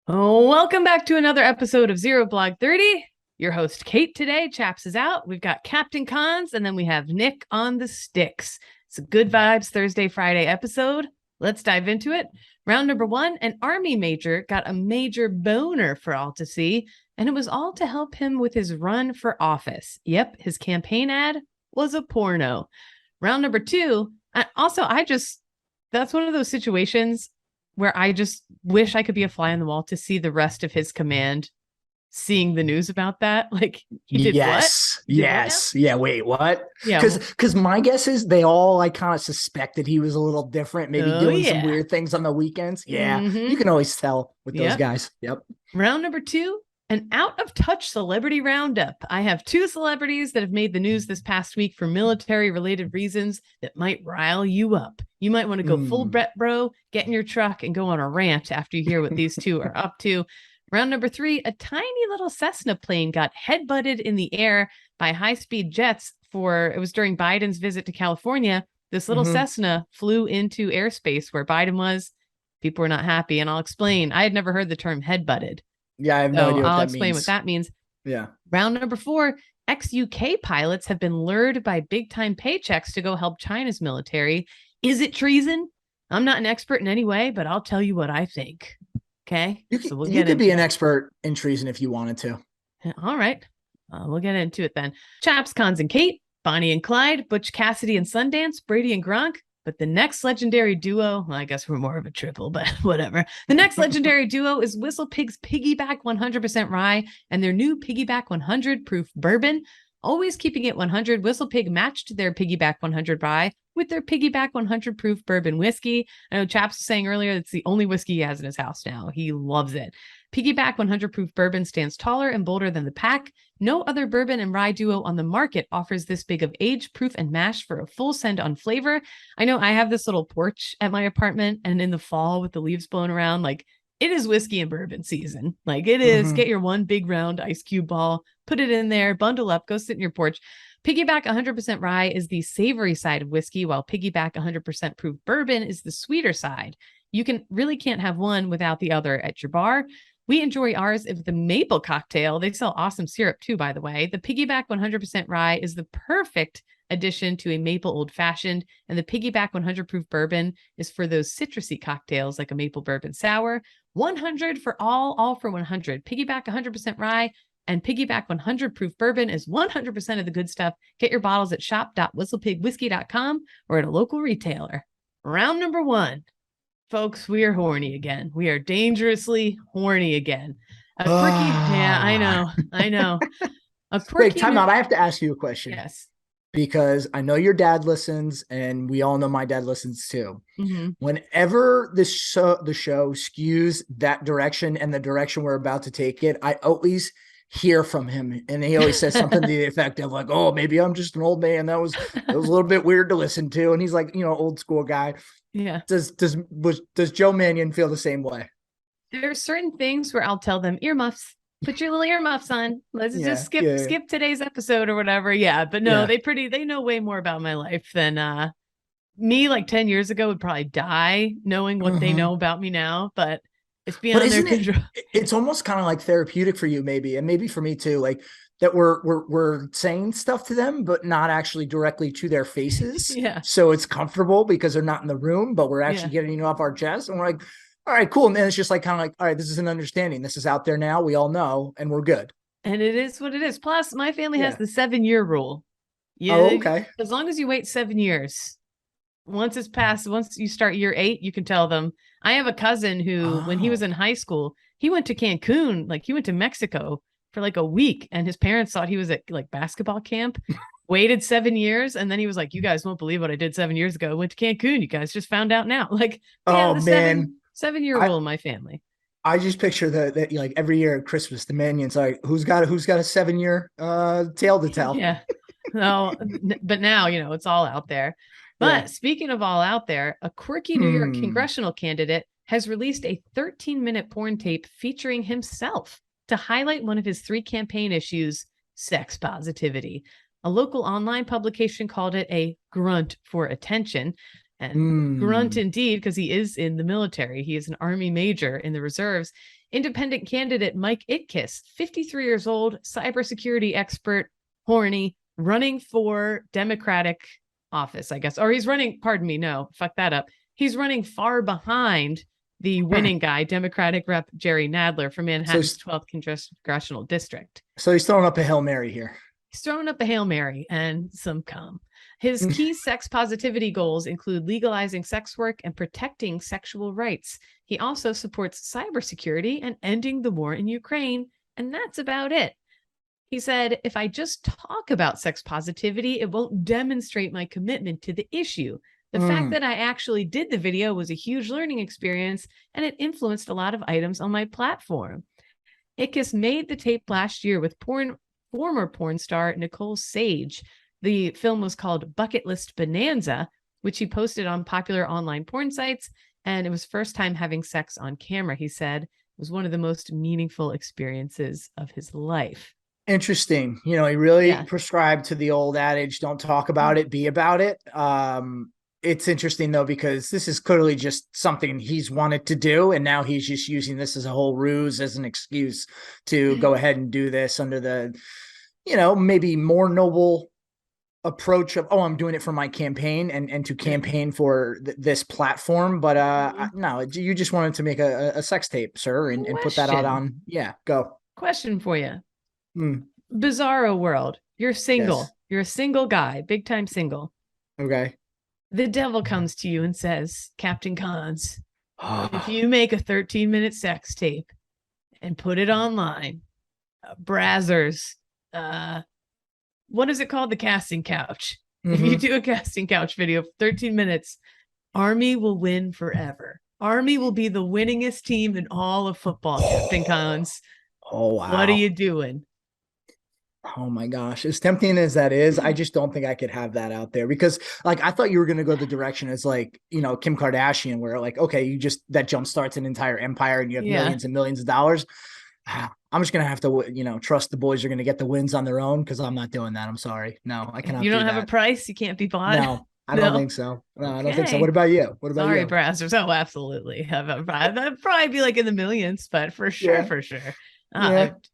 Oh, welcome back to another episode of Zero Blog 30. Your host, Kate, today. Chaps is out. We've got Captain Cons, and then we have Nick on the sticks. It's a good vibes Thursday, Friday episode. Let's dive into it. Round number one, an Army major got a major boner for all to see, and it was all to help him with his run for office. Yep, his campaign ad was a porno. Round number two, that's one of those situations where I just wish I could be a fly on the wall to see the rest of his command seeing the news about that. Like, he did Yes. what? He did Yes. Yeah. Wait, what? Yeah. Because my guess is they all like kind of suspected he was a little different, maybe doing some yeah. weird things on the weekends. Yeah. Mhm. You can always tell with those Yep. guys. Yep. Round number two, an out of touch celebrity roundup. I have two celebrities that have made the news this past week for military related reasons that might rile you up. You might want to go full Brett bro, get in your truck and go on a rant after you hear what these two are up to. Round number three, a tiny little Cessna plane got headbutted in the air by high-speed jets it was during Biden's visit to California. This little Cessna flew into airspace where Biden was. People were not happy, and I'll explain. I had never heard the term headbutted. Yeah, I have no idea what I'll that explain means. what that means. Yeah. Round number four, ex-UK pilots have been lured by big-time paychecks to go help China's military. Is it treason? I'm not an expert in any way, but I'll tell you what I think. Okay? You could be an expert in treason if you wanted to. All right. We'll get into it then. Chaps, Cons, and Kate, Bonnie and Clyde, Butch Cassidy and Sundance, Brady and Gronk. But the next legendary duo, well, I guess we're more of a triple, but whatever. The next legendary duo is WhistlePig's Piggyback 100% Rye and their new Piggyback 100 proof bourbon. Always keeping it 100, WhistlePig matched their Piggyback 100 Rye with their Piggyback 100 proof bourbon whiskey. I know Chaps was saying earlier it's the only whiskey he has in his house now. He loves it. Piggyback 100 proof bourbon stands taller and bolder than the pack. No other bourbon and rye duo on the market offers this big of age, proof, and mash for a full send on flavor. I know I have this little porch at my apartment, and in the fall with the leaves blowing around, like, it is whiskey and bourbon season. Like, it is. Get your one big round ice cube ball, put it in there, bundle up, go sit in your porch. Piggyback 100% Rye is the savory side of whiskey, while Piggyback 100% proof bourbon is the sweeter side. You can't have one without the other at your bar. We enjoy ours with the maple cocktail. They sell awesome syrup too, by the way. The Piggyback 100% Rye is the perfect addition to a maple old fashioned, and the Piggyback 100 proof bourbon is for those citrusy cocktails like a maple bourbon sour. 100 for all for 100. Piggyback 100% Rye and Piggyback 100 proof bourbon is 100% of the good stuff. Get your bottles at shop.whistlepigwhiskey.com or at a local retailer. Round number one. Folks, we are horny again. We are dangerously horny again. A quirky, yeah, I know. A quirky. Wait, time out. I have to ask you a question. Yes. Because I know your dad listens, and we all know my dad listens too. Whenever the show skews that direction and the direction we're about to take it, I always hear from him, and he always says something to the effect of like, "Oh, maybe I'm just an old man. It was a little bit weird to listen to." And he's like, old school guy. Yeah. Does Joe Mannion feel the same way? There are certain things where I'll tell them earmuffs. Put your little earmuffs on. Let's just skip today's episode or whatever. Yeah, but no, they know way more about my life than me. Like 10 years ago would probably die knowing what they know about me now. But it's beyond their control. It's almost kind of like therapeutic for you, maybe, and maybe for me too. Like that we're saying stuff to them, but not actually directly to their faces. Yeah. So it's comfortable because they're not in the room, but we're actually getting off our chest, and we're like, all right, cool. And then it's just like kind of like, all right, this is an understanding. This is out there now. We all know, and we're good. And it is what it is. Plus, my family has the 7-year rule. Okay. As long as you wait 7 years, once it's passed, once you start year 8, you can tell them. I have a cousin who, when he was in high school, he went to Cancun, like he went to Mexico for like a week, and his parents thought he was at like basketball camp. Waited 7 years, and then he was like, "You guys won't believe what I did 7 years ago. I went to Cancun. You guys just found out now." Like, man. 7-year rule in my family. I just picture that like every year at Christmas, the Mannions like, who's got a 7-year tale to tell. Yeah. No, but now, it's all out there. But speaking of all out there, a quirky New York congressional candidate has released a 13-minute porn tape featuring himself to highlight one of his 3 campaign issues, sex positivity. A local online publication called it a grunt for attention. And grunt indeed, because he is in the military. He is an Army major in the reserves. Independent candidate Mike Itkis, 53 years old, cybersecurity expert, horny, running for Democratic office, I guess. Or he's running, pardon me, no, fuck that up. He's running far behind the winning guy, Democratic Rep Jerry Nadler from Manhattan's 12th Congressional District. So he's throwing up a Hail Mary here. He's throwing up a Hail Mary and some cum. His key sex positivity goals include legalizing sex work and protecting sexual rights. He also supports cybersecurity and ending the war in Ukraine, and that's about it. He said, if I just talk about sex positivity, it won't demonstrate my commitment to the issue. The fact that I actually did the video was a huge learning experience, and it influenced a lot of items on my platform. Itkis made the tape last year with former porn star Nicole Sage. The film was called Bucket List Bonanza, which he posted on popular online porn sites, and it was first time having sex on camera. He said it was one of the most meaningful experiences of his life. Interesting. You know, he really prescribed to the old adage, don't talk about it, be about it. It's interesting, though, because this is clearly just something he's wanted to do. And now he's just using this as a whole ruse, as an excuse to go ahead and do this under the, you know, maybe more noble approach of, oh, I'm doing it for my campaign and to campaign for this platform. But no, you just wanted to make a sex tape, sir, and put that out on. Yeah, go. Question for you. Bizarro world. You're single. Yes. You're a single guy, big time single. Okay. The devil comes to you and says, Captain Cons, if you make a 13-minute sex tape and put it online, Brazzers, what is it called? The casting couch. If you do a casting couch video for 13 minutes, Army will win forever. Army will be the winningest team in all of football, Captain Cons. Oh, wow. What are you doing? Oh my gosh. As tempting as that is, I just don't think I could have that out there because like, I thought you were going to go the direction as like, you know, Kim Kardashian, where like, okay, you just, that jump starts an entire empire and you have millions and millions of dollars. I'm just going to have to, you know, trust the boys are going to get the wins on their own. Cause I'm not doing that. I'm sorry. No, I cannot. You don't have a price. You can't be bought. No, I don't think so. No, I don't think so. What about you? What about you? Brazzers. Oh, absolutely. That'd probably be like in the millions, but for sure.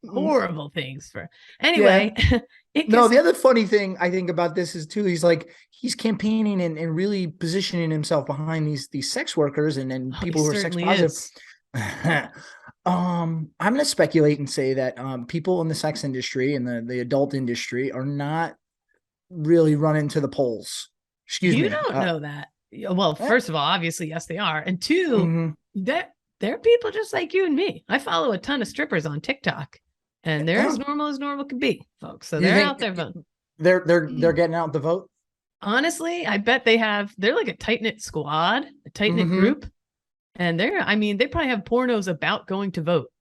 Horrible things for anyway. No, the other funny thing I think about this is too, he's campaigning and really positioning himself behind these sex workers and people who are sex positive. I'm going to speculate and say that people in the sex industry and the adult industry are not really running to the polls. Excuse me. You don't know that. Well, first of all, obviously, yes, they are. And two, they're people just like you and me. I follow a ton of strippers on TikTok, and they're as normal can be, folks. So they're out there voting. They're getting out the vote. Honestly, I bet they're like a tight-knit squad, a tight-knit group. And they probably have pornos about going to vote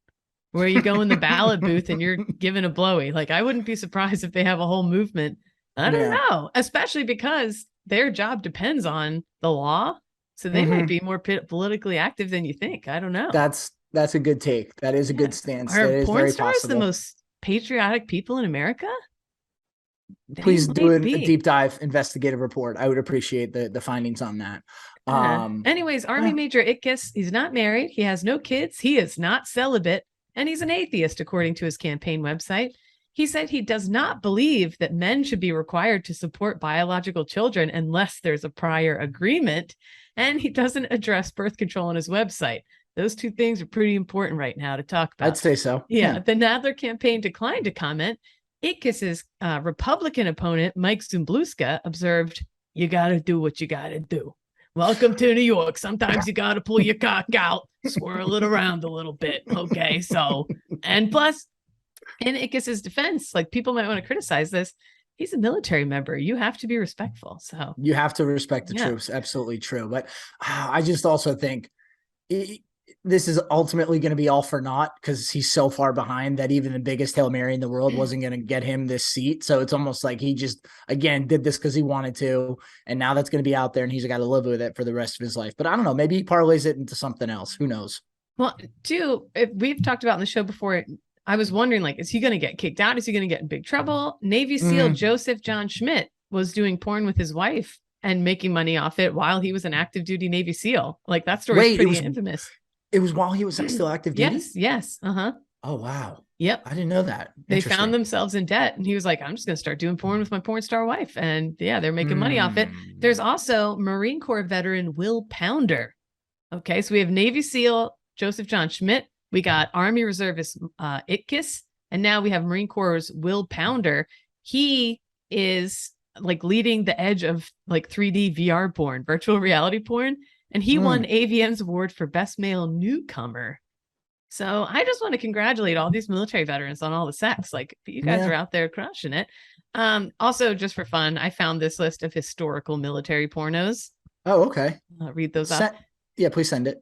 where you go in the ballot booth and you're given a blowy. Like, I wouldn't be surprised if they have a whole movement. I don't know, especially because their job depends on the law. So they might be more politically active than you think. I don't know. That's a good take. That is a good stance. Are that is porn very stars possible. The most patriotic people in America? Please do a deep dive investigative report. I would appreciate the findings on that. Anyways, Army Major Itkis, he's not married. He has no kids. He is not celibate. And he's an atheist, according to his campaign website. He said he does not believe that men should be required to support biological children unless there's a prior agreement. And he doesn't address birth control on his website. Those two things are pretty important right now to talk about. I'd say so. Yeah. The Nadler campaign declined to comment. Itkis's Republican opponent, Mike Zumbluska, observed, "You got to do what you got to do. Welcome to New York. Sometimes you got to pull your cock out, swirl it around a little bit. Okay. So, and plus, in Itkis's defense, like, people might want to criticize this. He's a military member. You have to be respectful. So you have to respect the troops. Absolutely true. But I just also think this is ultimately going to be all for naught because he's so far behind that even the biggest Hail Mary in the world wasn't going to get him this seat. So it's almost like he just, again, did this because he wanted to. And now that's going to be out there and he's got to live with it for the rest of his life. But I don't know. Maybe he parlays it into something else. Who knows? Well, too, if we've talked about in the show before, I was wondering, like, is he going to get kicked out? Is he going to get in big trouble? Navy SEAL Joseph John Schmidt was doing porn with his wife and making money off it while he was an active duty Navy SEAL. Like, that story is pretty infamous. It was while he was still active duty? Yes. Yes. Uh-huh. Oh, wow. Yep. I didn't know that. They found themselves in debt, and he was like, I'm just going to start doing porn with my porn star wife. And yeah, they're making money off it. There's also Marine Corps veteran Will Pounder. Okay. So we have Navy SEAL Joseph John Schmidt. We got Army Reservist Itkis. And now we have Marine Corps' Will Pounder. He is like leading the edge of like 3D VR porn, virtual reality porn. And he won AVN's award for best male newcomer. So I just want to congratulate all these military veterans on all the sex. Like, you guys are out there crushing it. Also, just for fun, I found this list of historical military pornos. Oh, okay. I'll read those off. Yeah, please send it.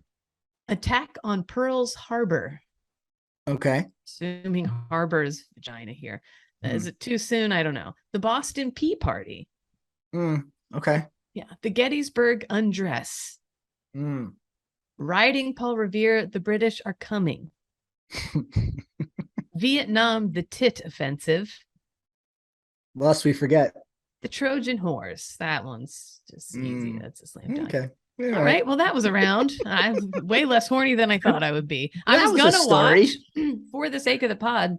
Attack on Pearl's Harbor. Okay. Assuming harbor is vagina here. Is it too soon? I don't know. The Boston Pea Party. Okay. Yeah. The Gettysburg Undress. Riding Paul Revere, the British are coming. Vietnam, the Tit Offensive. Lest we forget. The Trojan Horse. That one's just easy. That's a slam dunk. Okay. All right. Well, that was around. I'm way less horny than I thought I would be. I was going to watch, for the sake of the pod,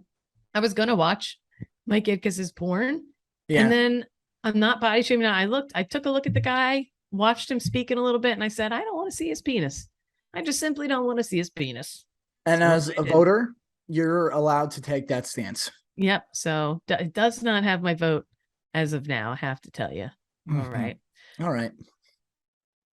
I was going to watch Mike Itkis's porn. Yeah. And then I'm not body shaming. I took a look at the guy, watched him speaking a little bit, and I said, I don't want to see his penis. I just simply don't want to see his penis. And as a voter, you're allowed to take that stance. Yep. So it does not have my vote as of now, I have to tell you. All right. All right.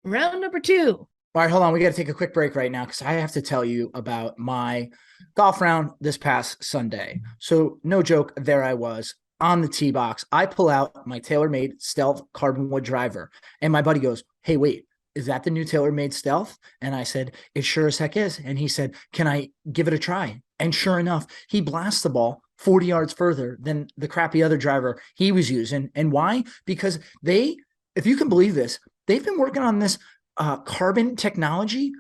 Round number 2. All right, hold on. We got to take a quick break right now because I have to tell you about my golf round this past Sunday. So no joke, there I was on the tee box. I pull out my Taylormade Stealth Carbon Wood driver, and my buddy goes, "Hey, wait, is that the new Taylormade Stealth?" And I said, "It sure as heck is." And he said, "Can I give it a try?" And sure enough, he blasts the ball 40 yards further than the crappy other driver he was using. And why? Because if you can believe this, they've been working on this carbon technology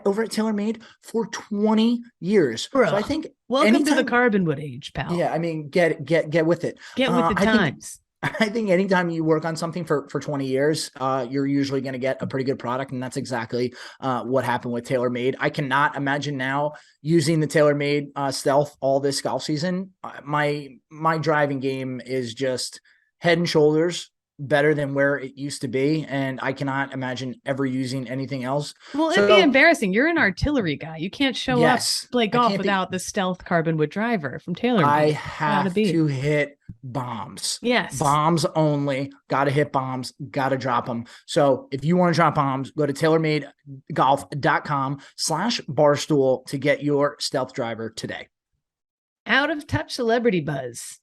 over at TaylorMade for 20 years. Bro, so I think welcome to the carbon wood age, pal. Yeah, I mean, get with it. Get with the times. I think anytime you work on something for 20 years, you're usually going to get a pretty good product. And that's exactly what happened with TaylorMade. I cannot imagine now using the TaylorMade Stealth all this golf season. My driving game is just head and shoulders better than where it used to be, and I cannot imagine ever using anything else. Well, it'd be embarrassing. You're an artillery guy. You can't show up play golf without the Stealth Carbon Wood driver from TaylorMade. I have to hit bombs. Yes. Bombs only. Got to hit bombs. Got to drop them. So if you want to drop bombs, go to TaylorMadeGolf.com/barstool to get your Stealth driver today. Out of touch celebrity buzz.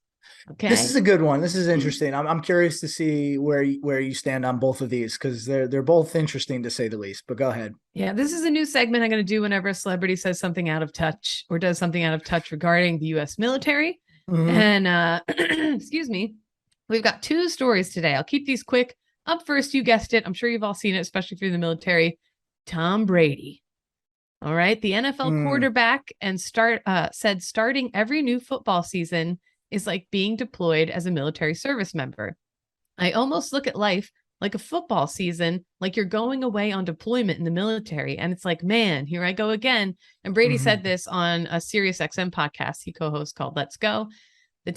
Okay. This is a good one. This is interesting. I'm curious to see where you stand on both of these because they're both interesting to say the least. But go ahead. Yeah, this is a new segment I'm going to do whenever a celebrity says something out of touch or does something out of touch regarding the U.S. military. And excuse me, we've got 2 stories today. I'll keep these quick. Up first, you guessed it. I'm sure you've all seen it, especially through the military. Tom Brady. All right, the NFL quarterback said starting every new football season is like being deployed as a military service member. I almost look at life like a football season, like you're going away on deployment in the military. And it's like, man, here I go again. And Brady said this on a Sirius XM podcast he co-hosts called Let's Go. The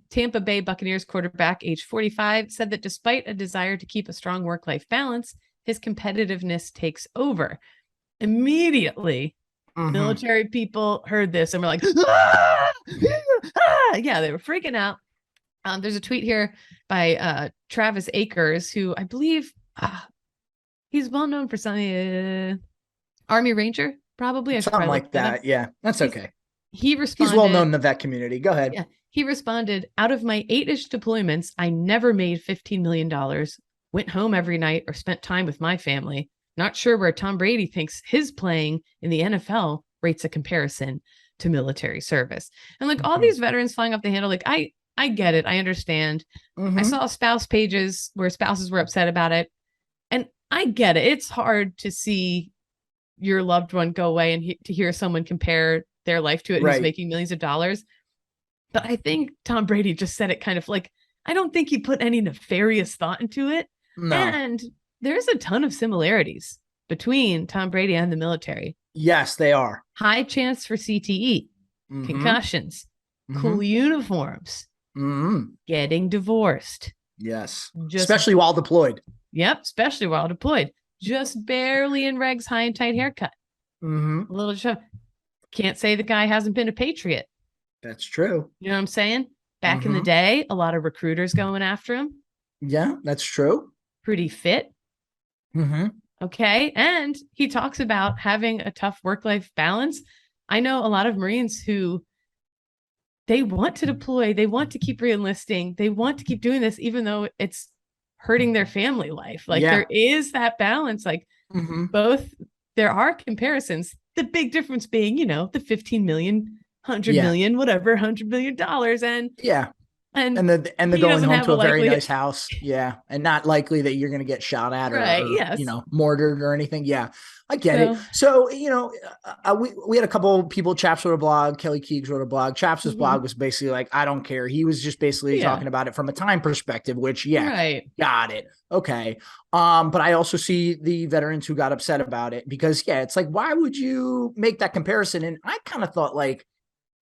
Tampa Bay Buccaneers quarterback, age 45, said that despite a desire to keep a strong work-life balance, his competitiveness takes over. Immediately, military people heard this and were like, ah! Ah! Yeah, they were freaking out. There's a tweet here by Travis Akers, who I believe he's well known for some Army Ranger, probably. Something like that. Yeah, that's okay. He responded. He's well known in the vet community. Go ahead. Yeah, he responded, out of my 8-ish deployments, I never made $15 million, went home every night or spent time with my family. Not sure where Tom Brady thinks his playing in the NFL rates a comparison to military service. And like all these veterans flying off the handle, like I get it. I understand. I saw spouse pages where spouses were upset about it. And I get it. It's hard to see your loved one go away and to hear someone compare their life to it who's making millions of dollars. But I think Tom Brady just said it kind of like, I don't think he put any nefarious thought into it. No. And there's a ton of similarities between Tom Brady and the military. Yes, they are. High chance for CTE, concussions, cool uniforms, getting divorced. Yes. Especially while deployed. Yep. Especially while deployed. Just barely in regs, high and tight haircut. A little shove. Can't say the guy hasn't been a patriot. That's true. You know what I'm saying? Back in the day, a lot of recruiters going after him. Yeah, that's true. Pretty fit. Okay. And he talks about having a tough work-life balance. I know a lot of Marines who they want to deploy, they want to keep re-enlisting, they want to keep doing this, even though it's hurting their family life. Like there is that balance. Like both, there are comparisons. The big difference being, you know, the 15 million, 100 million, whatever, $100 million. And the going home to a very nice house. Yeah. And not likely that you're going to get shot at or you know, mortared or anything. Yeah. I get it. So, you know, we had a couple of people, Chaps wrote a blog, Kelly Keegs wrote a blog. Chaps' blog was basically like, I don't care. He was just basically talking about it from a time perspective, which got it. Okay. But I also see the veterans who got upset about it because it's like, why would you make that comparison? And I kind of thought like,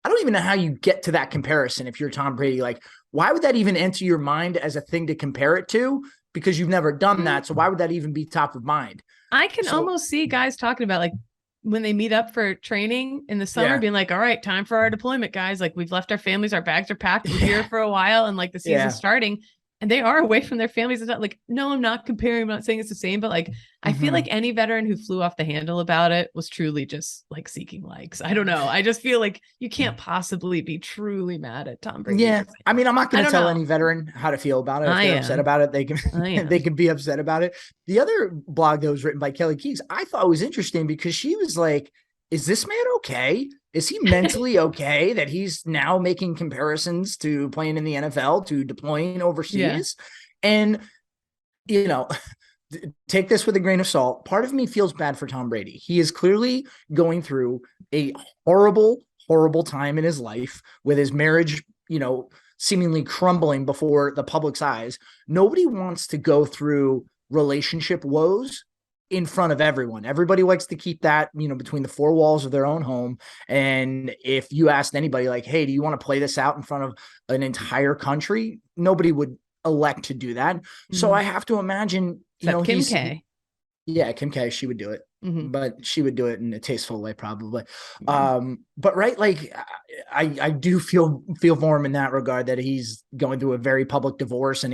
I don't even know how you get to that comparison. If you're Tom Brady, like, why would that even enter your mind as a thing to compare it to? Because you've never done that. So why would that even be top of mind? I can almost see guys talking about like when they meet up for training in the summer being like, all right, time for our deployment, guys. Like we've left our families, our bags are packed. We're here for a while. And like the season's starting and they are away from their families. It's not like, no, I'm not comparing. I'm not saying it's the same, but like, I feel like any veteran who flew off the handle about it was truly just like seeking likes. I don't know. I just feel like you can't possibly be truly mad at Tom Brady. Yeah. I mean, I'm not going to tell any veteran how to feel about it. If they're upset about it, they can be upset about it. The other blog that was written by Kelly Keegs, I thought was interesting because she was like, is this man okay? Is he mentally okay that he's now making comparisons to playing in the NFL, to deploying overseas? And, you know, take this with a grain of salt. Part of me feels bad for Tom Brady. He is clearly going through a horrible, horrible time in his life with his marriage, you know, seemingly crumbling before the public's eyes. Nobody wants to go through relationship woes in front of everyone. Everybody likes to keep that, you know, between the four walls of their own home. And if you asked anybody like, hey, do you want to play this out in front of an entire country? Nobody would elect to do that. So I have to imagine, you know, Kim K. Kim K, she would do it, but she would do it in a tasteful way, probably. But right, like I do feel for him in that regard that he's going through a very public divorce and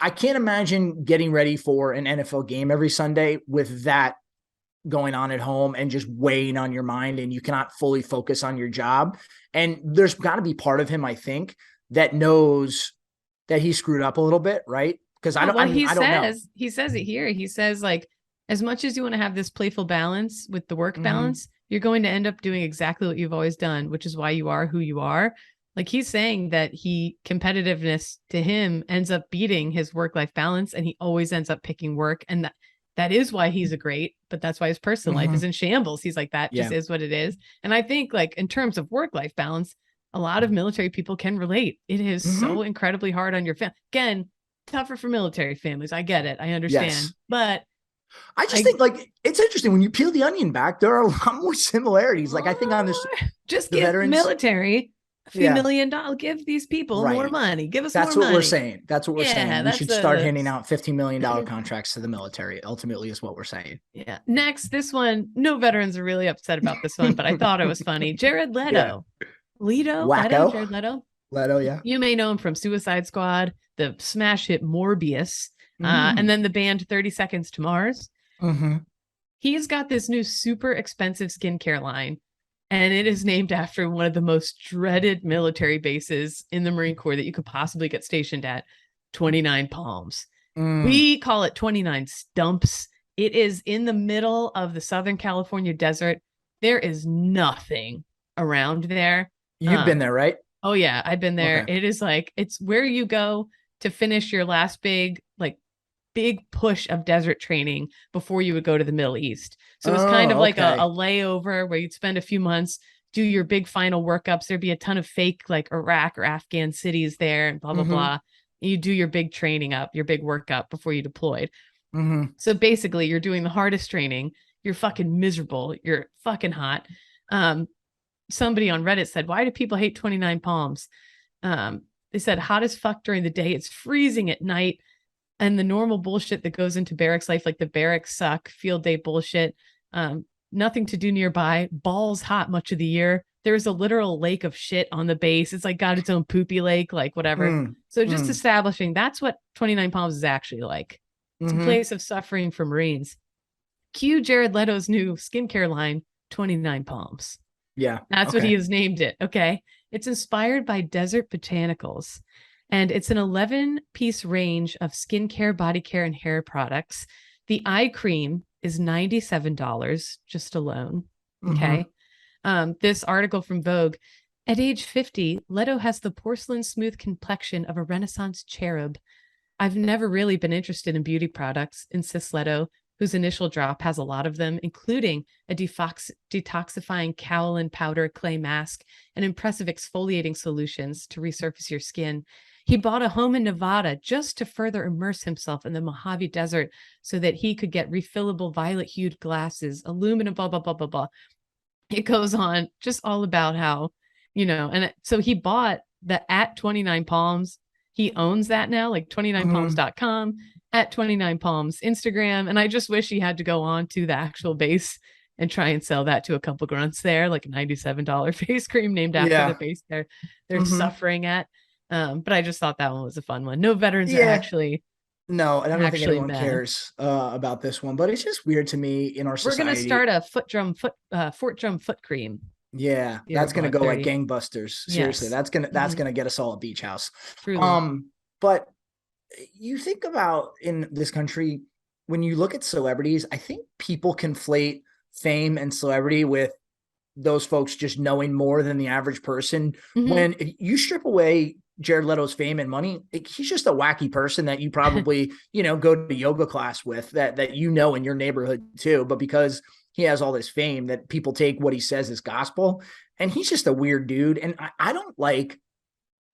I can't imagine getting ready for an NFL game every Sunday with that going on at home and just weighing on your mind and you cannot fully focus on your job. And there's got to be part of him, I think, that knows that he screwed up a little bit, right? Because I don't know. He says it here. He says, like, as much as you want to have this playful balance with the work balance, you're going to end up doing exactly what you've always done, which is why you are who you are. Like he's saying that competitiveness to him ends up beating his work-life balance and he always ends up picking work. And that is why he's a great, but that's why his personal life is in shambles. He's like, that just is what it is. And I think like in terms of work-life balance, a lot of military people can relate. It is so incredibly hard on your family. Again, tougher for military families. I get it. I understand. But I just think like it's interesting when you peel the onion back, there are a lot more similarities. Like I think on this, just give veterans, military a few $1 million, give these people more money. Give us more money. That's what we're saying. That's what we're saying. We should start handing out $15 million contracts to the military. Ultimately is what we're saying. Yeah. Next, this one, no veterans are really upset about this one, but I thought it was funny. Jared Leto. Jared Leto. Leto, yeah. You may know him from Suicide Squad, the smash hit Morbius, and then the band 30 Seconds to Mars. He's got this new super expensive skincare line. And it is named after one of the most dreaded military bases in the Marine Corps that you could possibly get stationed at, 29 Palms. We call it 29 Stumps. It is in the middle of the Southern California desert. There is nothing around there. You've been there, right? Oh, yeah, I've been there. Okay. It is like, it's where you go to finish your last big push of desert training before you would go to the Middle East. So it's kind of like a layover where you'd spend a few months, do your big final workups. There'd be a ton of fake like Iraq or Afghan cities there and blah, blah, blah. You do your big training up, your big workup before you deployed. So basically you're doing the hardest training. you're fucking miserable. You're fucking hot. Somebody on Reddit said, why do people hate 29 Palms? They said hot as fuck during the day. It's freezing at night. And the normal bullshit that goes into barracks life, like the barracks suck, field day bullshit, nothing to do nearby, balls hot much of the year. There's a literal lake of shit on the base. It's like got its own poopy lake, like whatever. So just establishing that's what 29 Palms is actually like. It's a place of suffering for Marines. Cue Jared Leto's new skincare line, 29 Palms. Yeah. That's what he has named it. Okay. It's inspired by desert botanicals. And it's an 11-piece range of skincare, body care, and hair products. The eye cream is $97 just alone. Okay. This article from Vogue, at age 50, Leto has the porcelain smooth complexion of a Renaissance cherub. I've never really been interested in beauty products, insists Leto, whose initial drop has a lot of them, including a detoxifying kaolin powder clay mask and impressive exfoliating solutions to resurface your skin. He bought a home in Nevada just to further immerse himself in the Mojave Desert so that he could get refillable violet-hued glasses, aluminum, blah, blah, blah, blah, blah. It goes on just all about how, and so he bought the at 29 Palms. He owns that now, like 29palms.com, at 29 Palms Instagram. And I just wish he had to go on to the actual base and try and sell that to a couple grunts there, like a $97 face cream named after the base they're suffering at. But I just thought that one was a fun one. No veterans are actually. No, and I don't think anyone cares about this one, but it's just weird to me in our society. We're going to start a Fort Drum foot cream. Yeah, that's going to go like gangbusters. Seriously, that's going to get us all a beach house. Truly. But you think about in this country, when you look at celebrities, I think people conflate fame and celebrity with those folks just knowing more than the average person. When you strip away Jared Leto's fame and money, he's just a wacky person that you probably, go to yoga class with that in your neighborhood too. But because he has all this fame that people take what he says as gospel, and he's just a weird dude. And I don't like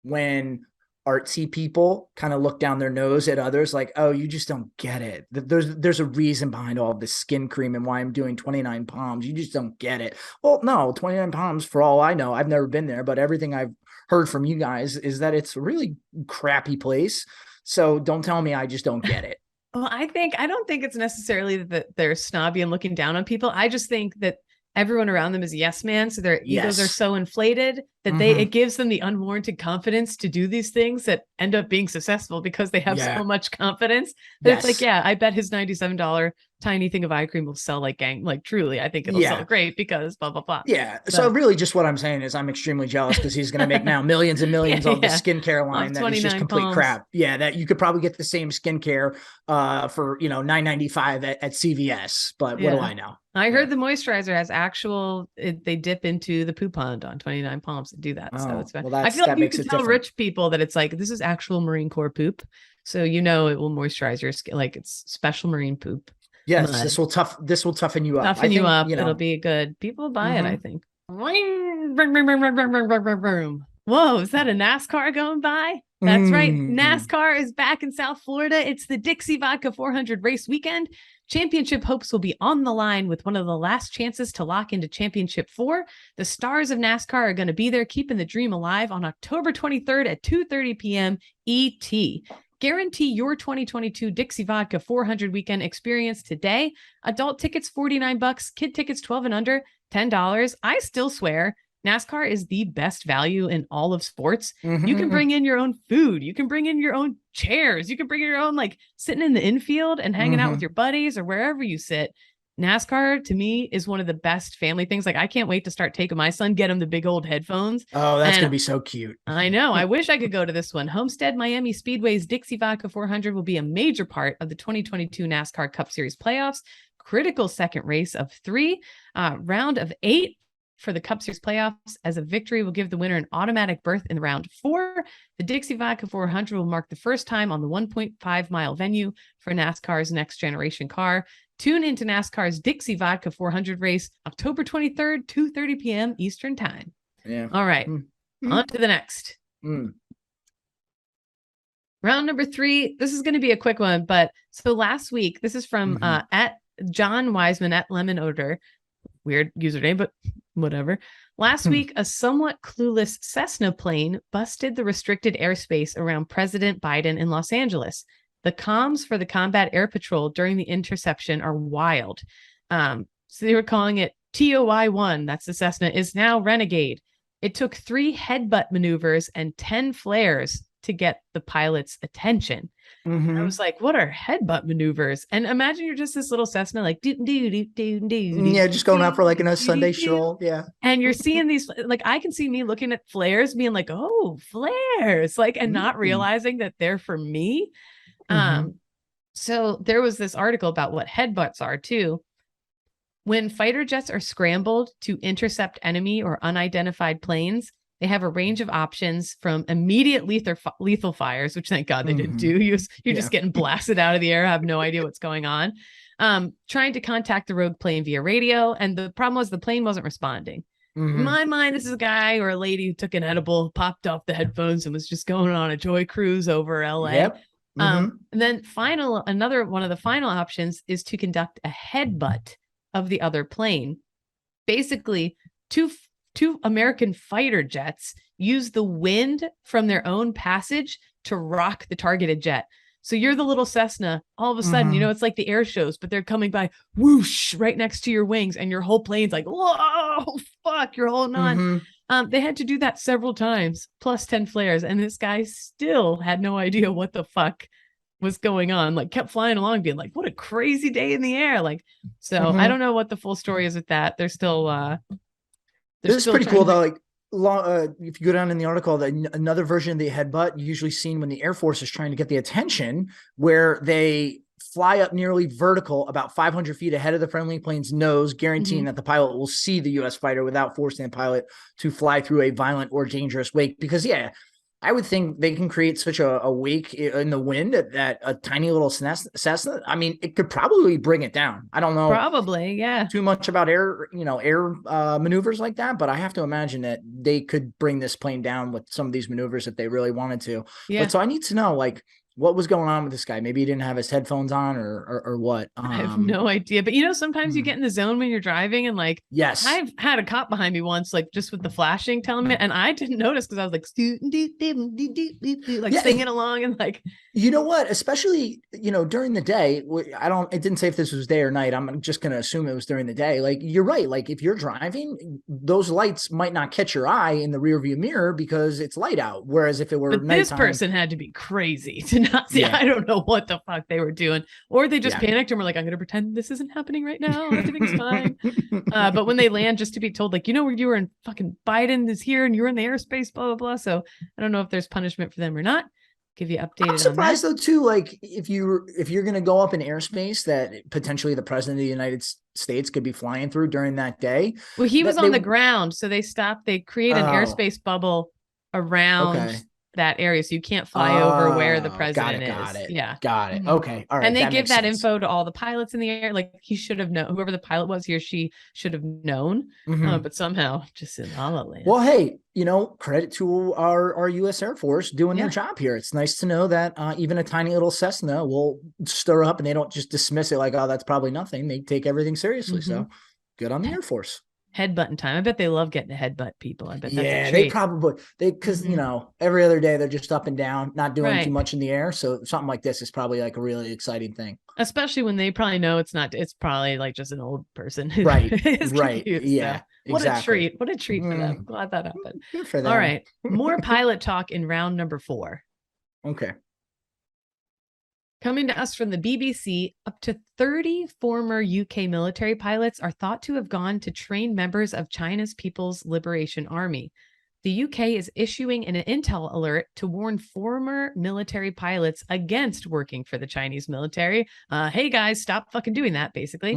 when artsy people kind of look down their nose at others like, oh, you just don't get it. There's a reason behind all this skin cream and why I'm doing 29 Palms. You just don't get it. Well, no, 29 Palms, for all I know, I've never been there, but everything I've heard from you guys is that it's a really crappy place. So don't tell me I just don't get it. Well, I don't think it's necessarily that they're snobby and looking down on people. I just think that everyone around them is a yes man. So their egos are so inflated that it gives them the unwarranted confidence to do these things that end up being successful because they have so much confidence that it's like, I bet his $97 tiny thing of eye cream will sell like gang. Like truly, I think it'll sell great because blah, blah, blah. Yeah. So really just what I'm saying is I'm extremely jealous because he's going to make now millions and millions of the skincare line that is just complete crap. Yeah. That you could probably get the same skincare for, $9.95 at CVS, but what do I know? I heard the moisturizer has they dip into the poo pond on 29 Palms to do that. So it's fine. Well, I feel like you can tell rich people that it's like, this is actual Marine Corps poop. So, it will moisturize your skin. Like it's special Marine poop. Yes. Mud. This will toughen you up. It'll be good. People buy it, I think. Whoa. Is that a NASCAR going by? That's right. NASCAR is back in South Florida. It's the Dixie Vodka 400 race weekend. Championship hopes will be on the line with one of the last chances to lock into Championship 4. The stars of NASCAR are going to be there, keeping the dream alive on October 23rd at 2:30 p.m. ET. Guarantee your 2022 Dixie Vodka 400 weekend experience today. Adult tickets, $49. Kid tickets, 12 and under, $10. I still swear NASCAR is the best value in all of sports. You can bring in your own food. You can bring in your own chairs. You can bring in your own, like sitting in the infield and hanging out with your buddies or wherever you sit. NASCAR to me is one of the best family things. Like I can't wait to start taking my son, get him the big old headphones. Oh, that's going to be so cute. I know. I wish I could go to this one. Homestead Miami Speedway's Dixie Vodka 400 will be a major part of the 2022 NASCAR Cup Series playoffs. Critical second race of 3, round of 8 for the Cup Series playoffs, as a victory will give the winner an automatic berth in round 4. The Dixie Vodka 400 will mark the first time on the 1.5 mile venue for NASCAR's next generation car. Tune into NASCAR's Dixie Vodka 400 race, October 23rd, 2:30 p.m. Eastern time. Yeah. All right. On to the next. Round number 3. This is going to be a quick one, but so last week, this is from at John Wiseman at Lemon Odor, weird username, but whatever. Last week, a somewhat clueless Cessna plane busted the restricted airspace around President Biden in Los Angeles. The comms for the Combat Air Patrol during the interception are wild. So they were calling it TOI-1, that's the Cessna, is now Renegade. It took 3 headbutt maneuvers and 10 flares to get the pilot's attention. I was like, what are headbutt maneuvers? And imagine you're just this little Cessna, like, yeah, just going out for like a Sunday stroll. Yeah. And you're seeing these, like, I can see me looking at flares being like, oh, flares, like, and not realizing that they're for me. So there was this article about what headbutts are too. When fighter jets are scrambled to intercept enemy or unidentified planes, they have a range of options from immediate lethal fires, which thank God they didn't do. You're just getting blasted out of the air, have no idea what's going on. Trying to contact the rogue plane via radio. And the problem was the plane wasn't responding. In my mind, this is a guy or a lady who took an edible, popped off the headphones and was just going on a joy cruise over LA. And then another one of the final options is to conduct a headbutt of the other plane. Basically, two American fighter jets use the wind from their own passage to rock the targeted jet. So you're the little Cessna. All of a sudden, it's like the air shows, but they're coming by whoosh right next to your wings, and your whole plane's like, whoa, fuck, you're holding on. They had to do that several times, plus 10 flares, and this guy still had no idea what the fuck was going on, like kept flying along being like, what a crazy day in the air. Like, so I don't know what the full story is with that. They're still this is pretty cool though. Like if you go down in the article, another version of the headbutt usually seen when the Air Force is trying to get the attention, where they fly up nearly vertical about 500 feet ahead of the friendly plane's nose, guaranteeing that the pilot will see the U.S. fighter without forcing the pilot to fly through a violent or dangerous wake. Because I would think they can create such a wake in the wind that a tiny little Cessna, I mean, it could probably bring it down. I don't know. Probably, too much about air maneuvers like that, but I have to imagine that they could bring this plane down with some of these maneuvers if they really wanted to. Yeah. But so I need to know, like, what was going on with this guy? Maybe he didn't have his headphones on or what. I have no idea. But sometimes you get in the zone when you're driving, and like, yes, I've had a cop behind me once, like just with the flashing telling me, and I didn't notice because I was like, singing along and like, you know what? Especially, during the day, it didn't say if this was day or night. I'm just going to assume it was during the day. Like, you're right. Like, if you're driving, those lights might not catch your eye in the rear view mirror because it's light out. Whereas if it were nighttime, this person had to be crazy to not see. I don't know what the fuck they were doing, or they just panicked and were like, I'm going to pretend this isn't happening right now. Everything's fine. But when they land, just to be told, like, where you were in, fucking Biden is here and you're in the airspace, blah, blah, blah. So I don't know if there's punishment for them or not. Give you updated. I'm surprised though too, like if you're going to go up in airspace that potentially the president of the United States could be flying through during that day. Well, he was on the ground, so they create an airspace bubble around that area, so you can't fly over where the president is. Got it. Yeah, got it. Okay, all right. And they give that info to all the pilots in the air. Like, he should have known. Whoever the pilot was, he or she should have known. But somehow, just in La La Land. Well, hey, credit to our U.S. Air Force doing their job here. It's nice to know that even a tiny little Cessna will stir up, and they don't just dismiss it like, oh, that's probably nothing. They take everything seriously. So good on the Air Force. Headbutting time. I bet they love getting to headbutt people. I bet that's a treat. They probably because every other day they're just up and down, not doing too much in the air. So something like this is probably like a really exciting thing. Especially when they probably know it's not. It's probably like just an old person. Right. Confused, yeah. So. What a treat. What a treat for them. Glad that happened. Good for them. All right. More pilot talk in round number 4. Okay. Coming to us from the BBC, up to 30 former UK military pilots are thought to have gone to train members of China's People's Liberation Army. The UK is issuing an intel alert to warn former military pilots against working for the Chinese military. Hey guys, stop fucking doing that, basically.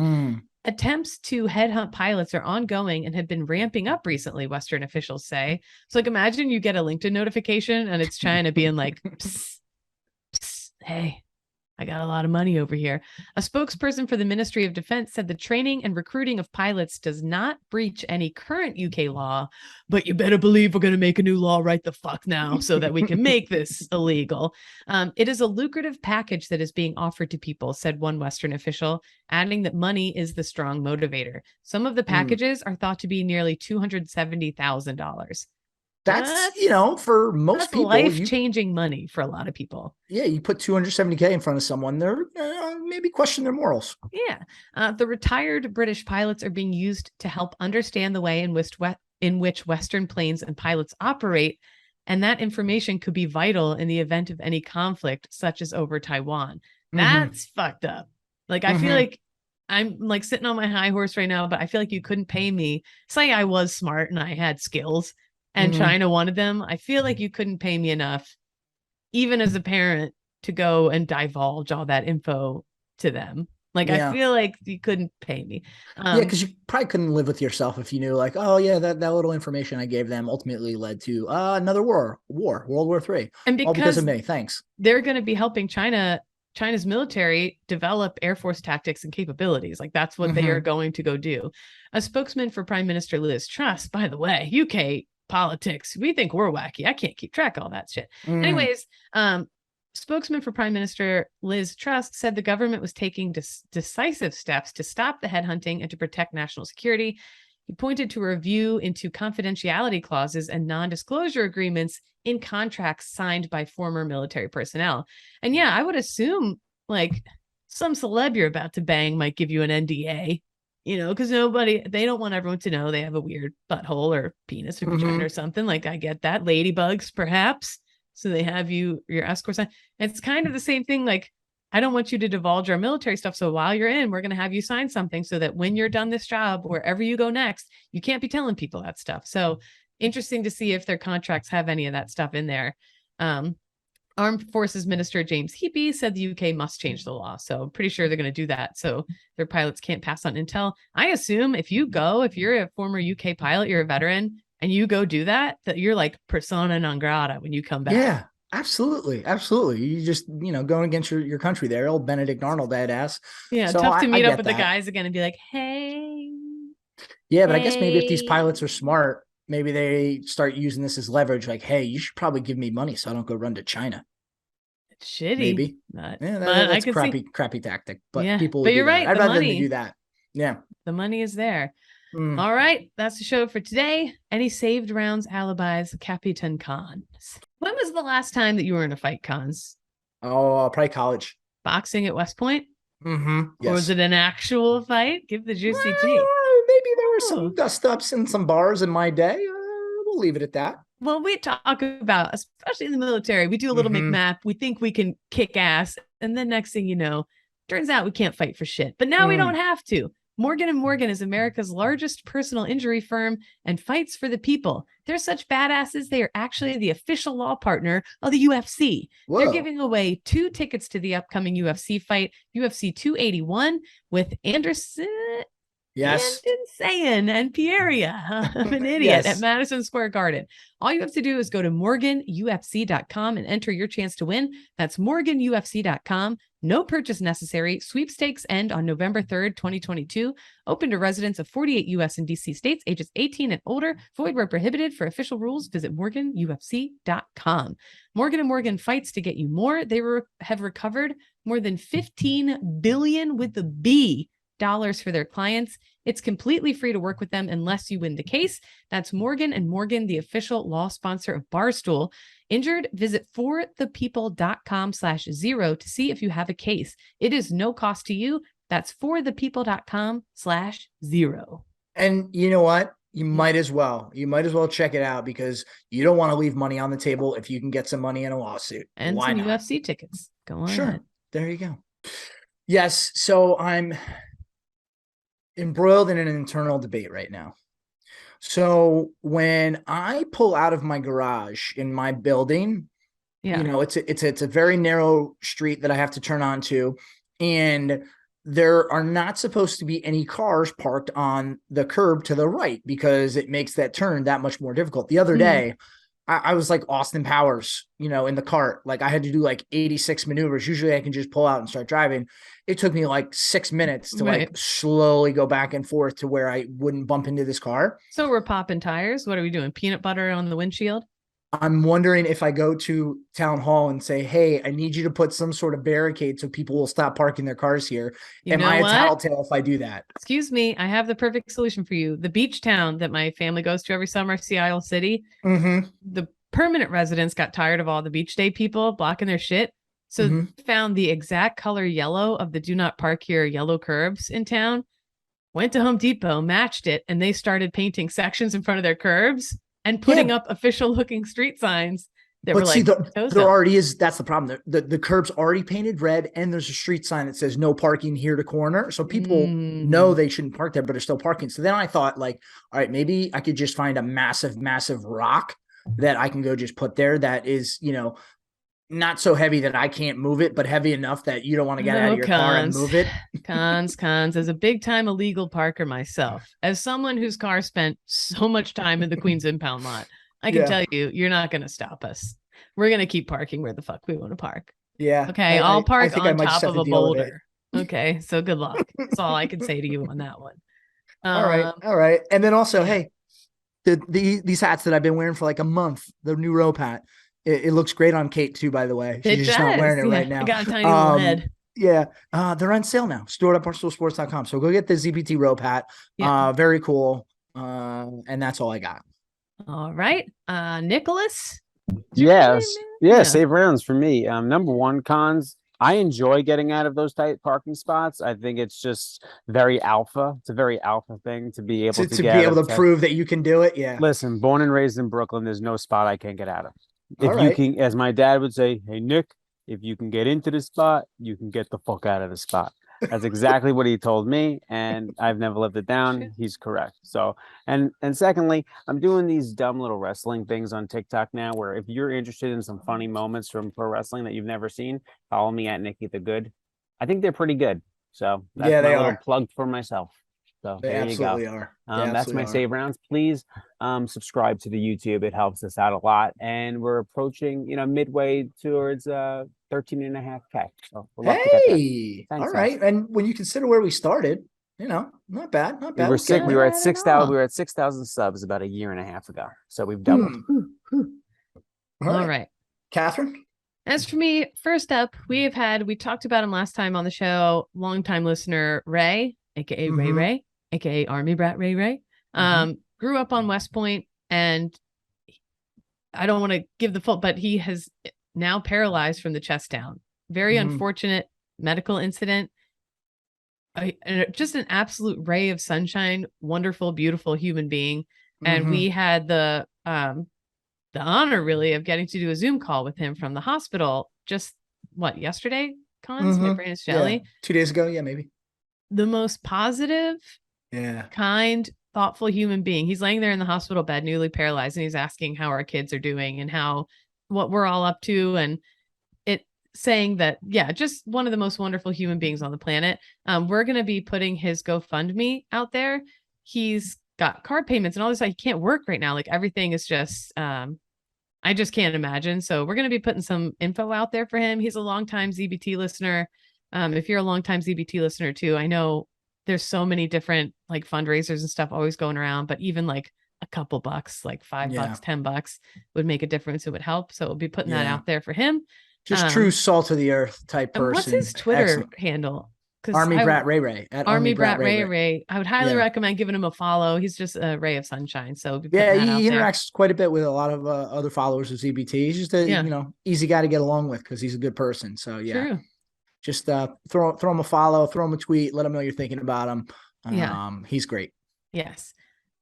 Attempts to headhunt pilots are ongoing and have been ramping up recently, Western officials say. So, like, imagine you get a LinkedIn notification and it's China being like, psst, psst, hey, I got a lot of money over here. A spokesperson for the Ministry of Defense said the training and recruiting of pilots does not breach any current UK law, but you better believe we're going to make a new law right the fuck now so that we can make this illegal. It is a lucrative package that is being offered to people, said one Western official, adding that money is the strong motivator. Some of the packages are thought to be nearly $270,000. That's, for most people, life-changing money for a lot of people. Yeah, you put 270K in front of someone, they're maybe question their morals. Yeah. The retired British pilots are being used to help understand the way in which Western planes and pilots operate, and that information could be vital in the event of any conflict, such as over Taiwan. That's fucked up. Like, I feel like I'm like sitting on my high horse right now, but I feel like you couldn't pay me. Say I was smart and I had skills and China wanted them. I feel like you couldn't pay me enough, even as a parent, to go and divulge all that info to them. Like, I feel like you couldn't pay me. Because you probably couldn't live with yourself if you knew, like, oh yeah, that little information I gave them ultimately led to another war, World War III. And all because of me. Thanks. They're going to be helping China's military develop Air Force tactics and capabilities. Like, that's what they are going to go do. A spokesman for Prime Minister Liz Truss, by the way, UK politics, we think we're wacky. I can't keep track of all that shit. Anyways, spokesman for Prime Minister Liz Truss said the government was taking decisive steps to stop the headhunting and to protect national security. He pointed to a review into confidentiality clauses and non-disclosure agreements in contracts signed by former military personnel. And yeah, I would assume like some celeb you're about to bang might give you an NDA, because they don't want everyone to know they have a weird butthole or penis or vagina or something. Like, I get that. Ladybugs, perhaps. So they have your escort sign. It's kind of the same thing. Like, I don't want you to divulge our military stuff. So while you're in, we're going to have you sign something so that when you're done this job, wherever you go next, you can't be telling people that stuff. So interesting to see if their contracts have any of that stuff in there. Armed Forces Minister James Heappey said the UK must change the law. So I'm pretty sure they're going to do that. So their pilots can't pass on intel. I assume if you're a former UK pilot, you're a veteran, and you go do that you're like persona non grata when you come back. Yeah, absolutely. Absolutely. You just, going against your country there, old Benedict Arnold badass. Yeah. So tough to meet up with the guys again and be like, hey. Yeah. But I guess maybe if these pilots are smart, maybe they start using this as leverage. Like, hey, you should probably give me money so I don't go run to China. It's shitty. Maybe. That's a crappy tactic. But people but you're right. I'd rather them do that. Yeah. The money is there. All right. That's the show for today. Any saved rounds, alibis, Capitan Cons? When was the last time that you were in a fight, Cons? Oh, probably college. Boxing at West Point? Yes. Or was it an actual fight? Give the juicy tea. Maybe there were some dust-ups in some bars in my day. We'll leave it at that. Well, we talk about, especially in the military, we do a little McMap. We think we can kick ass. And then next thing you know, turns out we can't fight for shit. But now we don't have to. Morgan & Morgan is America's largest personal injury firm and fights for the people. They're such badasses. They are actually the official law partner of the UFC. Whoa. They're giving away 2 tickets to the upcoming UFC fight, UFC 281, with Anderson. Yes. And Pieria. I'm an idiot. At Madison Square Garden. All you have to do is go to morganufc.com and enter your chance to win. That's morganufc.com. No purchase necessary. Sweepstakes end on November 3rd, 2022. Open to residents of 48 U.S. and D.C. states, ages 18 and older. Void where prohibited. For official rules, visit morganufc.com. Morgan & Morgan fights to get you more. They have recovered more than $15 billion with the B dollars for their clients. It's completely free to work with them unless you win the case. That's Morgan & Morgan, the official law sponsor of Barstool. Injured? Visit forthepeople.com/0 to see if you have a case. It is no cost to you. That's forthepeople.com/0. And you know what? You might as well check it out because you don't want to leave money on the table if you can get some money in a lawsuit. And why some not? UFC tickets. Go on. Sure. Ahead. There you go. Yes. So I'm embroiled in an internal debate right now. So when I pull out of my garage in my building, it's a very narrow street that I have to turn onto, and there are not supposed to be any cars parked on the curb to the right because it makes that turn that much more difficult. The other day, I was like Austin Powers, in the cart. Like I had to do like 86 maneuvers. Usually I can just pull out and start driving. It took me like 6 minutes to like slowly go back and forth to where I wouldn't bump into this car. So we're popping tires. What are we doing? Peanut butter on the windshield? I'm wondering if I go to town hall and say, hey, I need you to put some sort of barricade so people will stop parking their cars here. Am I a tattletale if I do that? Excuse me. I have the perfect solution for you. The beach town that my family goes to every summer, Seattle City, the permanent residents got tired of all the beach day people blocking their shit. So found the exact color yellow of the do not park here yellow curbs in town, went to Home Depot, matched it, and they started painting sections in front of their curbs and putting up official looking street signs that were like, there already is. That's the problem. The curb's already painted red, and there's a street sign that says no parking here to corner. So people know they shouldn't park there, but they're still parking. So then I thought, like, all right, maybe I could just find a massive rock that I can go just put there that is, not so heavy that I can't move it, but heavy enough that you don't want to get out of your car and move it. Cons. As a big time illegal parker myself, as someone whose car spent so much time in the Queens impound lot, I can tell you, you're not going to stop us. We're going to keep parking where the fuck we want to park. Yeah. Okay. I'll park on top of a boulder. Okay. So good luck. That's all I can say to you on that one. All right. And then also, hey, these hats that I've been wearing for like a month, the new rope hat. It looks great on Kate too, by the way. She's just not wearing it right now. I got a tiny little head. Yeah. They're on sale now. Store.barstoolsports.com. So go get the ZBT rope hat. Very cool. And that's all I got. All right. Nicholas. Yeah. Save rounds for me. Number one, cons. I enjoy getting out of those tight parking spots. I think it's just very alpha. It's a very alpha thing to be able to prove that you can do it. Yeah. Listen, born and raised in Brooklyn, there's no spot I can't get out of. If you can, as my dad would say, hey, Nick, if you can get into the spot, you can get the fuck out of the spot. That's exactly what he told me, and I've never lived it down. He's correct. So, and secondly, I'm doing these dumb little wrestling things on TikTok now, where if you're interested in some funny moments from pro wrestling that you've never seen, follow me at Nikki the Good. I think they're pretty good. So that's my little plug for myself. So they absolutely are. That's my save rounds. Please subscribe to the YouTube. It helps us out a lot. And we're approaching, midway towards 13.5K. So we're lucky to get there. Thanks, all right. And when you consider where we started, not bad. We were at 6,000. We were at 6,000 subs about a year and a half ago. So we've doubled. All right. Catherine? As for me, first up, we talked about him last time on the show, longtime listener, Ray, aka Ray, aka Army Brat Ray. Grew up on West Point, and I don't want to give the full, but he has now paralyzed from the chest down. Very unfortunate medical incident. Just an absolute ray of sunshine, wonderful, beautiful human being. And we had the honor really of getting to do a Zoom call with him from the hospital just yesterday? My brain is jelly. Yeah. 2 days ago. Yeah, maybe. The most positive, kind, thoughtful human being. He's laying there in the hospital bed, newly paralyzed, and he's asking how our kids are doing and what we're all up to. And it saying that, just one of the most wonderful human beings on the planet. We're going to be putting his GoFundMe out there. He's got card payments and all this. He can't work right now. Like everything is just, I just can't imagine. So we're going to be putting some info out there for him. He's a longtime ZBT listener. If you're a longtime ZBT listener too, I know there's so many different like fundraisers and stuff always going around, but even like a couple bucks, like $5, $10 would make a difference. It would help. So we'll be putting that out there for him. Just true salt of the earth type person. What's his Twitter handle? Army Brat Ray at Army Brat Ray. I would highly recommend giving him a follow. He's just a ray of sunshine. So he interacts quite a bit with a lot of other followers of ZBT. He's just a easy guy to get along with because he's a good person. So True. Just throw him a follow, throw him a tweet, let him know you're thinking about him. He's great. Yes.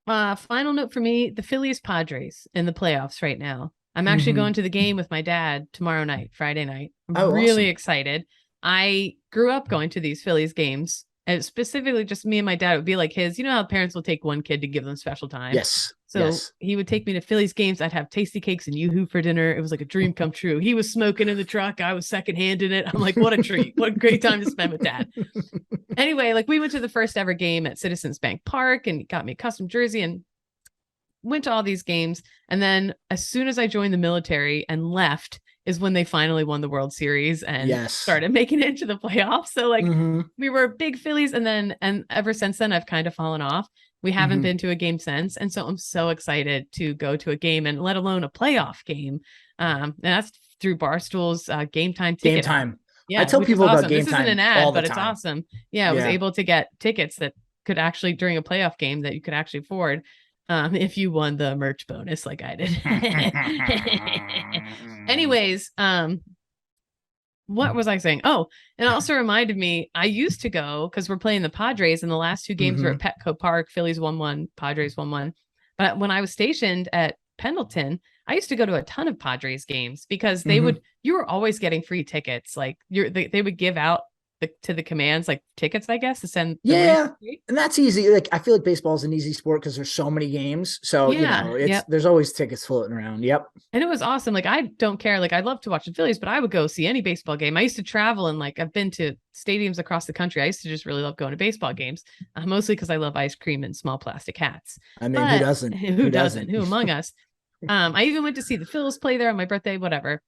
Final note for me: the Phillies Padres in the playoffs right now. I'm actually going to the game with my dad tomorrow night, Friday night. I'm really excited. I grew up going to these Phillies games, and specifically just me and my dad. It would be like his, how parents will take one kid to give them special time. Yes. So he would take me to Phillies games. I'd have tasty cakes and Yoo-hoo for dinner. It was like a dream come true. He was smoking in the truck. I was secondhand in it. I'm like, what a treat. What a great time to spend with dad. Anyway, we went to the first ever game at Citizens Bank Park and got me a custom jersey, and went to all these games. And then as soon as I joined the military and left is when they finally won the World Series and started making it into the playoffs. So like we were big Phillies. And ever since then, I've kind of fallen off. We haven't been to a game since. And so I'm so excited to go to a game, and let alone a playoff game. And that's through Barstool's Game Time ticket. Game Time. Yeah, I tell people about Game This Time isn't an ad, all the but it's time. awesome. Yeah, I was able to get tickets that could actually, during a playoff game, that you could actually afford if you won the merch bonus like I did. Anyways, what was I saying? Oh, and it also reminded me, I used to go, because we're playing the Padres, and the last 2 games were at Petco Park. Phillies 1-1, Padres 1-1. But when I was stationed at Pendleton, I used to go to a ton of Padres games because they would, you were always getting free tickets. Like they would give out to the commands, like tickets, I guess, to send. And that's easy. Like, I feel like baseball is an easy sport because there's so many games. So, there's always tickets floating around. Yep. And it was awesome. Like, I don't care. Like, I love to watch the Phillies, but I would go see any baseball game. I used to travel, and like, I've been to stadiums across the country. I used to just really love going to baseball games, mostly because I love ice cream and small plastic hats. I mean, who doesn't? Who doesn't? Who among us? I even went to see the Phils play there on my birthday, whatever.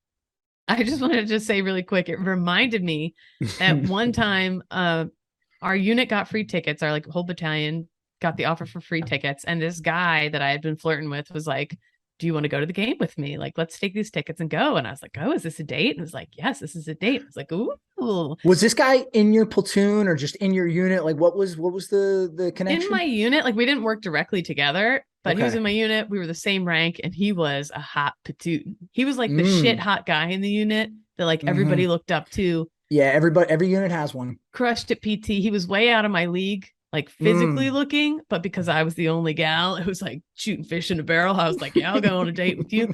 I just wanted to just say really quick, it reminded me at one time, our unit got free tickets. Our whole battalion got the offer for free tickets. And this guy that I had been flirting with was like, do you want to go to the game with me? Like, let's take these tickets and go. And I was like, oh, is this a date? And it was like, yes, this is a date. I was like, ooh. Was this guy in your platoon or just in your unit? Like, what was the connection? In my unit, like, we didn't work directly together, but he was in my unit. We were the same rank, and he was a hot platoon. He was like the shit hot guy in the unit that like everybody looked up to. Yeah, every unit has one. Crushed at PT. He was way out of my league, like physically looking, but because I was the only gal, it was like shooting fish in a barrel. I was like, yeah, I'll go on a date with you.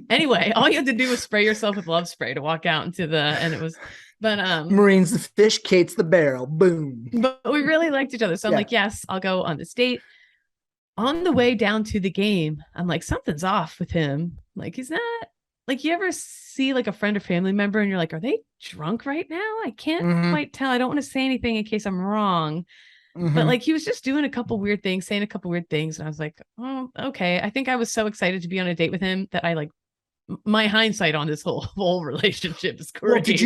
Anyway, all you had to do was spray yourself with love spray to walk out into and it was, but Marines the fish, Kate's the barrel. Boom. But we really liked each other. So I'm like, yes, I'll go on this date. On the way down to the game, I'm like, something's off with him. Like, he's not, like, you ever see like a friend or family member and you're like, are they drunk right now? I can't quite tell. I don't want to say anything in case I'm wrong. But like, he was just doing a couple weird things, saying a couple weird things. And I was like, oh, okay. I think I was so excited to be on a date with him that I like, my hindsight on this whole relationship is crazy. Well, did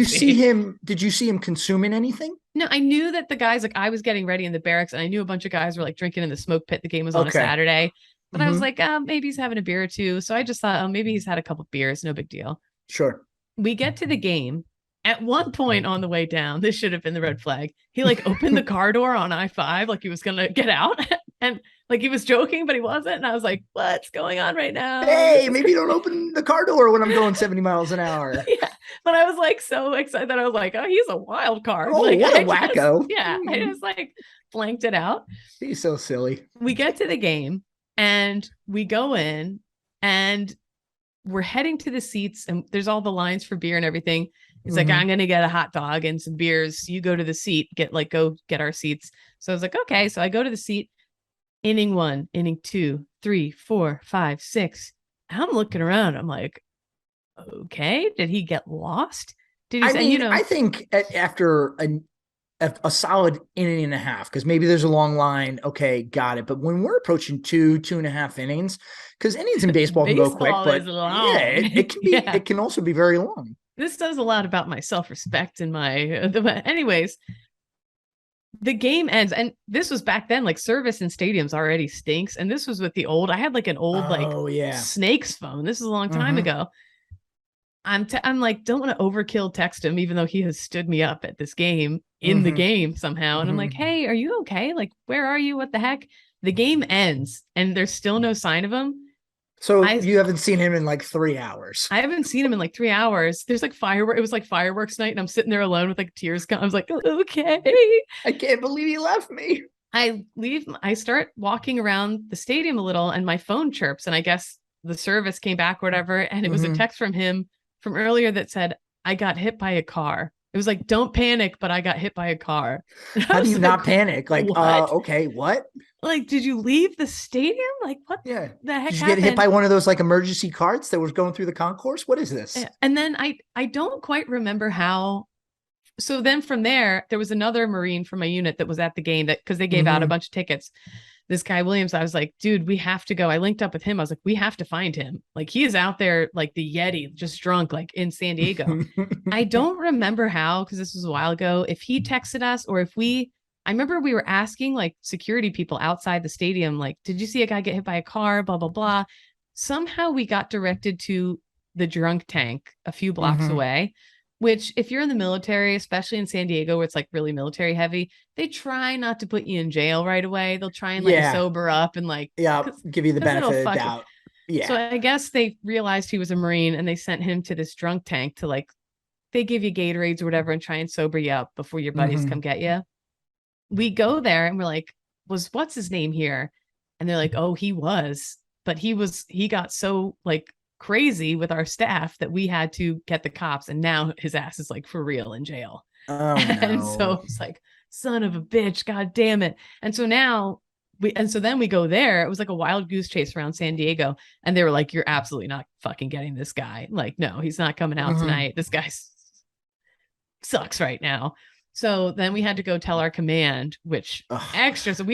you see him consuming anything? No, I knew that the guys, like, I was getting ready in the barracks, and I knew a bunch of guys were like drinking in the smoke pit. The game was on a Saturday, but I was like, maybe he's having a beer or two. So I just thought, oh, maybe he's had a couple beers. No big deal. Sure. We get to the game. At one point on the way down, this should have been the red flag. He like opened the car door on I-5 like he was going to get out, and like he was joking, but he wasn't. And I was like, what's going on right now? Hey, maybe don't open the car door when I'm going 70 miles an hour. Yeah. But I was like so excited that I was like, oh, he's a wild card. Oh, like, what a wacko. I just like blanked it out. He's so silly. We get to the game and we go in and we're heading to the seats, and there's all the lines for beer and everything. He's like, I'm going to get a hot dog and some beers. You go to the seat, go get our seats. So I was like, okay. So I go to the seat. Inning 1, inning 2, 3, 4, 5, 6. I'm looking around. I'm like, okay, did he get lost? Did he I think after a solid inning and a half, because maybe there's a long line. Okay, got it. But when we're approaching 2.5 innings, because innings in baseball can go quick, but it can be, it can also be very long. This does a lot about my self-respect and anyways, the game ends. And this was back then, like, service in stadiums already stinks. And this was with I had like an old, Snakes phone. This is a long time ago. I'm like, don't want to overkill text him, even though he has stood me up at this game in the game somehow. And I'm like, hey, are you okay? Like, where are you? What the heck? The game ends and there's still no sign of him. So you haven't seen him in like 3 hours. I haven't seen him in like 3 hours. There's like fireworks. It was like fireworks night, and I'm sitting there alone with like tears. I was like, okay. I can't believe he left me. I leave. I start walking around the stadium a little, and my phone chirps, and I guess the service came back or whatever. And it was a text from him from earlier that said, I got hit by a car. It was like, don't panic, but I got hit by a car. How do you not panic? Like, what? Okay, what? Like, did you leave the stadium? Like, what the heck Did you get hit by one of those like emergency carts that was going through the concourse? What is this? And then I don't quite remember how. So then from there was another Marine from my unit that was at the game because they gave out a bunch of tickets. this guy Williams, I was like, dude, we have to go. I linked up with him. I was like, we have to find him. Like, he is out there like the Yeti, just drunk, like in San Diego. I don't remember how, because this was a while ago, if he texted us or if I remember we were asking like security people outside the stadium, like, did you see a guy get hit by a car? Blah, blah, blah. Somehow we got directed to the drunk tank a few blocks away, which if you're in the military, especially in San Diego, where it's like really military heavy, they try not to put you in jail right away. They'll try and let you sober up and like, give you the benefit of the doubt. Yeah. So I guess they realized he was a Marine and they sent him to this drunk tank to like, they give you Gatorades or whatever and try and sober you up before your buddies come get you. We go there and we're like, what's his name here? And they're like, oh, he was, but he got so like crazy with our staff that we had to get the cops, and now his ass is like for real in jail. Oh, and so it's like, son of a bitch, god damn it. And so now then we go there. It was like a wild goose chase around San Diego, and they were like, you're absolutely not fucking getting this guy. Like, no, he's not coming out tonight. This guy sucks right now. So then we had to go tell our command, which extra. So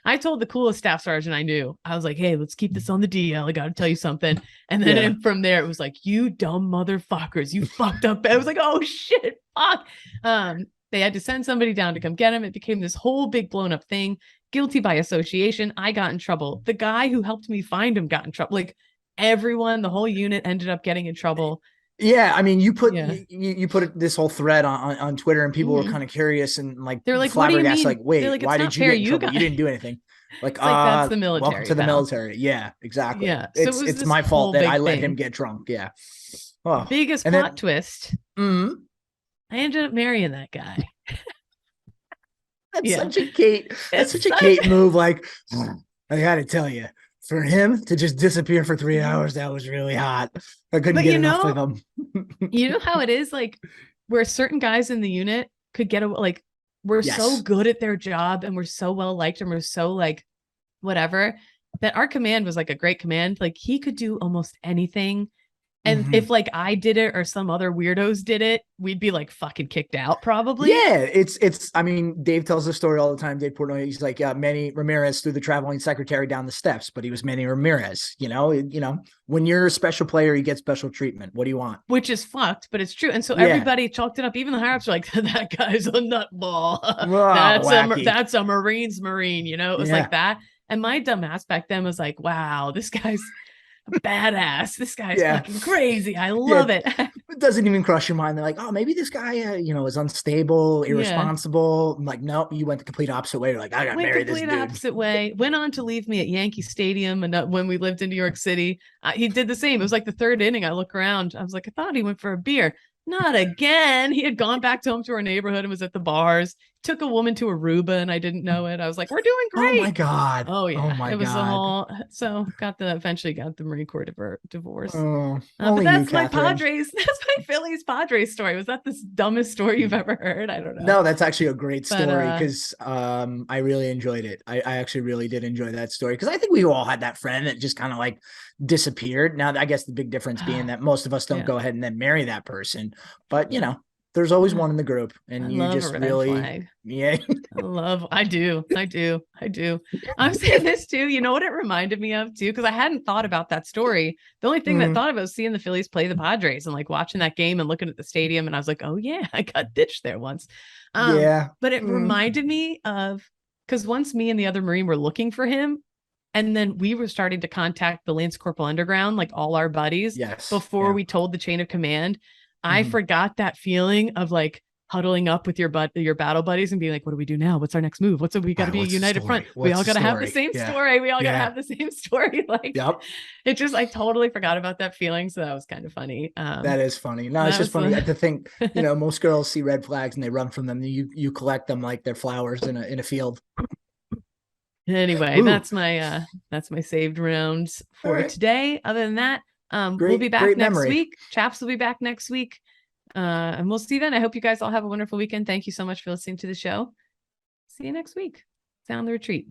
I told the coolest staff sergeant I knew. I was like, hey, let's keep this on the DL. I got to tell you something. And then from there, it was like, you dumb motherfuckers, you fucked up. I was like, oh shit, fuck. They had to send somebody down to come get him. It became this whole big blown up thing. Guilty by association. I got in trouble. The guy who helped me find him got in trouble. Like everyone, the whole unit ended up getting in trouble. Yeah, I mean, you put this whole thread on Twitter, and people were kind of curious and like they're like, "What do you mean?" Like, wait, like, why did you get in trouble? You didn't do anything. Like, that's the military. Welcome to the military. Yeah, exactly. Yeah, so it's my fault that I let him get drunk. Yeah. Oh, biggest plot twist. I ended up marrying that guy. That's such a Kate. That's such a Kate move. Like, I got to tell you. For him to just disappear for 3 hours, that was really hot. I couldn't get enough of him. You know how it is, like, where certain guys in the unit could get like, we're so good at their job and we're so well liked and we're so like whatever, that our command was like a great command. Like, he could do almost anything. And if like I did it or some other weirdos did it, we'd be like fucking kicked out probably. Yeah, it's. I mean, Dave tells the story all the time. Dave Portnoy, he's like, Manny Ramirez threw the traveling secretary down the steps, but he was Manny Ramirez. You know, when you're a special player, you get special treatment. What do you want? Which is fucked, but it's true. And so everybody chalked it up. Even the higher ups were like, that guy's a nutball. That's a Marine's Marine. You know, it was like that. And my dumb ass back then was like, wow, this guy's badass. This guy's fucking crazy. I love it. It doesn't even cross your mind. They're like, oh, maybe this guy, is unstable, irresponsible. I'm like, nope, you went the complete opposite way. You're like, I got married this dude. Opposite way. Went on to leave me at Yankee Stadium, and when we lived in New York City, he did the same. It was like the third inning. I look around. I was like, I thought he went for a beer. Not again. He had gone back home to our neighborhood and was at the bars. Took a woman to Aruba and I didn't know it. I was like, we're doing great. Oh my God. Oh yeah. Oh my God. It was a whole, so eventually got the Marine Corps divorce. Oh, but that's my Padres. That's my Phillies Padres story. Was that the dumbest story you've ever heard? I don't know. No, that's actually a great story because I really enjoyed it. I actually really did enjoy that story because I think we all had that friend that just kind of like disappeared. Now, I guess the big difference being that most of us don't go ahead and then marry that person, but there's always one in the group, and you just really, I do. I'm saying this too. You know what it reminded me of too? Because I hadn't thought about that story. The only thing that thought of it was seeing the Phillies play the Padres and like watching that game and looking at the stadium. And I was like, oh yeah, I got ditched there once. But it reminded me of, because once me and the other Marine were looking for him, and then we were starting to contact the Lance Corporal Underground, like all our buddies, before we told the chain of command. I forgot that feeling of like huddling up with your battle buddies and being like, what do we do now? What's our next move? We got to be a united front. We all got to have the same story. We all got to have the same story. Like, it just, I totally forgot about that feeling. So that was kind of funny. That is funny. No, it's just funny to think, most girls see red flags and they run from them. You collect them like they're flowers in a field. Anyway, that's my saved rounds for today. Other than that, we'll be back next week. Chaps will be back next week. And we'll see you then. I hope you guys all have a wonderful weekend. Thank you so much for listening to the show. See you next week. Sound the retreat.